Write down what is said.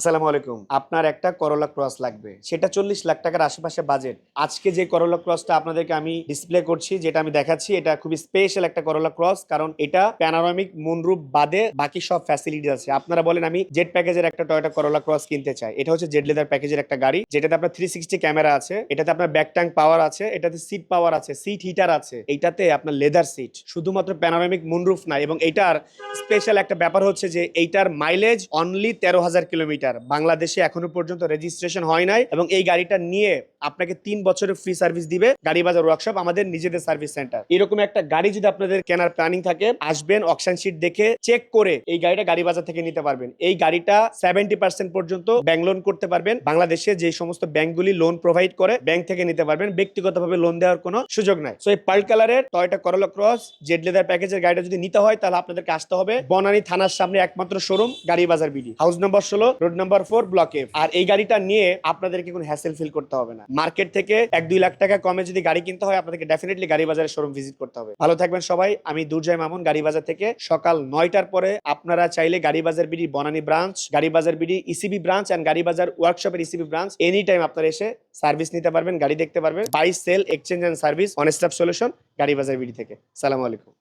আসসালামু আলাইকুম। আপনার একটা করোলা ক্রস লাগবে, সেটা 40 লাখ টাকার আশেপাশে বাজেট। আজকে যে করোলা ক্রসটা আপনাদেরকে আমি ডিসপ্লে করছি, যেটা আমি দেখাচ্ছি, এটা খুবই স্পেশাল একটা করোলা ক্রস, কারণ এটা প্যানোরামিক মুনরুফ বাদে বাকি সব ফ্যাসিলিটি আছে। আপনারা বলেন আমি জেড প্যাকেজের একটা টয়োটা করোলা ক্রস কিনতে চাই, এটা হচ্ছে জেড লেদার প্যাকেজের একটা গাড়ি, যেটাতে আপনার 360 ক্যামেরা আছে, এটাতে আপনার ব্যাক ট্যাঙ্ক পাওয়ার আছে, এটাতে সিট পাওয়ার আছে, সিট হিটার আছে, এইটাতে আপনার লেদার সিট, শুধুমাত্র প্যানোরামিক মুনরুফ না। এবং এইটার স্পেশাল একটা ব্যাপার হচ্ছে যে এইটার মাইলেজ অনলি 13,000 কিলোমিটার। বাংলাদেশে এখনো পর্যন্ত রেজিস্ট্রেশন হয় নাই, এবং এই গাড়িটা নিয়ে আপনাকে 3 বছরের ফ্রি সার্ভিস দিবে গাড়ি বাজার ওয়ার্কশপ, আমাদের নিজেদের সার্ভিস সেন্টার। এরকম একটা গাড়ি যদি আপনাদের কেনার প্ল্যানিং থাকে, আসবেন, অকশন শিট দেখে চেক করে এই গাড়িটা গাড়ি বাজার থেকে নিতে পারবেন। এই গাড়িটা 70% পর্যন্ত ব্যাংক লোন করতে পারবেন। বাংলাদেশে যে সমস্ত ব্যাংকগুলি লোন প্রোভাইড করে, ব্যাংক থেকে নিতে পারবেন, ব্যক্তিগতভাবে লোন দেওয়ার কোনো সুযোগ নাই। সো এই পার্ল কালারের টয়োটা করোলা ক্রস জেড লেদার প্যাকেজের গাড়িটা যদি নিতে হয়, তাহলে আপনাদেরকে আসতে হবে বনানী থানার সামনে একমাত্র শোরুম গাড়ি বাজার বিডি, হাউস নম্বর 16, রোড নম্বর 4, ব্লক এফ। আর এই গাড়িটা নিয়ে আপনাদেরকে কোনো হ্যাসেল ফিল করতে হবে না। মার্কেট থেকে 1-2 লাখ টাকা কমে যদি গাড়ি কিনতে হয়, আপনাদেরকে ডেফিনেটলি গাড়ি বাজারের শোরুম ভিজিট করতে হবে। ভালো থাকবেন সবাই। আমি দুর্জয় মামুন, গাড়ি বাজার থেকে। সকাল 9টার পরে আপনারা চাইলে গাড়ি বাজার বিডি বনানী ব্রাঞ্চ, গাড়ি Bazar BD ECB branch and Gari Bazar ওয়ার্কশপের ইসিবি ব্রাঞ্চ এনি টাইম আপনারা এসে সার্ভিস নিতে পারবেন, গাড়ি দেখতে পারবেন। Buy sell exchange and service one stop solution Gari Bazar BD থেকে। সালামু আলাইকুম।